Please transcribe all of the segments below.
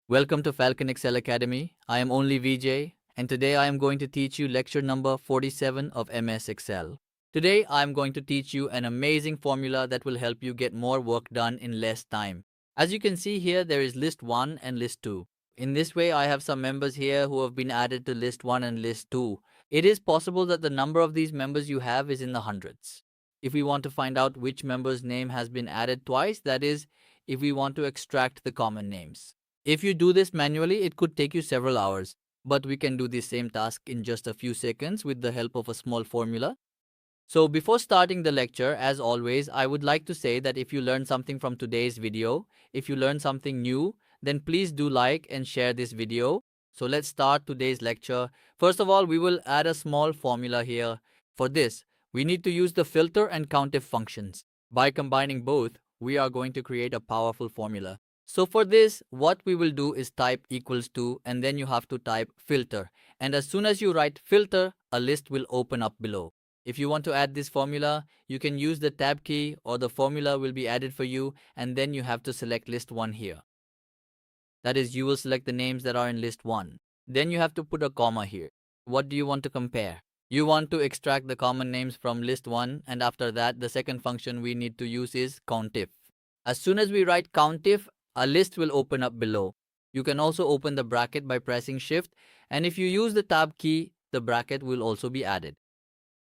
Welcome to Falcon Excel Academy. I am only VJ, and today I am going to teach you lecture number 47 of MS Excel. Today I am going to teach you an amazing formula that will help you get more work done in less time. As you can see here, there is list 1 and list 2. In this way, I have some members here who have been added to list 1 and list 2. It is possible that the number of these members you have is in the hundreds. If we want to find out which member's name has been added twice, that is, if we want to extract the common names. If you do this manually, it could take you several hours, but we can do the same task in just a few seconds with the help of a small formula. So before starting the lecture, as always, I would like to say that if you learned something from today's video, if you learned something new, then please do like and share this video. So let's start today's lecture. First of all, we will add a small formula here. For this, we need to use the filter and COUNTIF functions. By combining both, we are going to create a powerful formula. So for this, what we will do is type equals to, and then you have to type filter. And as soon as you write filter, a list will open up below. If you want to add this formula, you can use the tab key or the formula will be added for you, and then you have to select list 1 here. That is, you will select the names that are in list 1. Then you have to put a comma here. What do you want to compare? You want to extract the common names from list 1, and after that, the second function we need to use is COUNTIF. As soon as we write COUNTIF, a list will open up below. You can also open the bracket by pressing shift, and if you use the tab key, the bracket will also be added.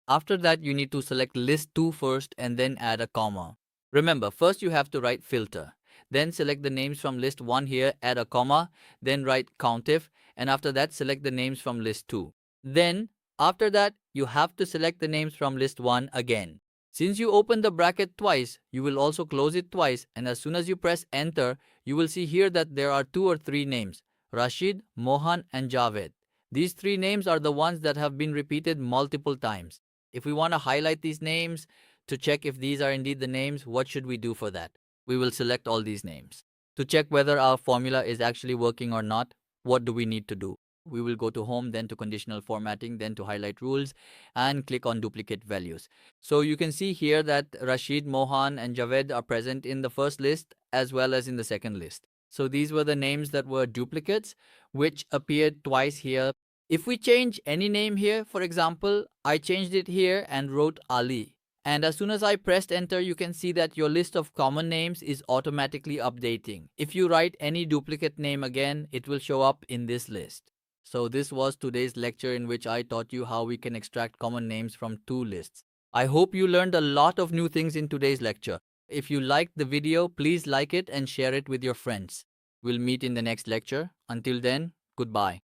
After that, you need to select list 2 first and then add a comma. Remember, first you have to write filter. Then select the names from list 1 here, add a comma, then write COUNTIF, and after that select the names from list 2. Then, after that, you have to select the names from list 1 again. Since you open the bracket twice, you will also close it twice, and as soon as you press enter, you will see here that there are 2 or 3 names, Rashid, Mohan and Javed. These 3 names are the ones that have been repeated multiple times. If we want to highlight these names to check if these are indeed the names, what should we do for that? We will select all these names. To check whether our formula is actually working or not, what do we need to do? We will go to home, then to conditional formatting, then to highlight rules, and click on duplicate values. So you can see here that Rashid, Mohan and Javed are present in the first list as well as in the second list. So these were the names that were duplicates, which appeared twice here. If we change any name here, for example, I changed it here and wrote Ali. And as soon as I pressed enter, you can see that your list of common names is automatically updating. If you write any duplicate name again, it will show up in this list. So this was today's lecture in which I taught you how we can extract common names from 2 lists. I hope you learned a lot of new things in today's lecture. If you liked the video, please like it and share it with your friends. We'll meet in the next lecture. Until then, goodbye.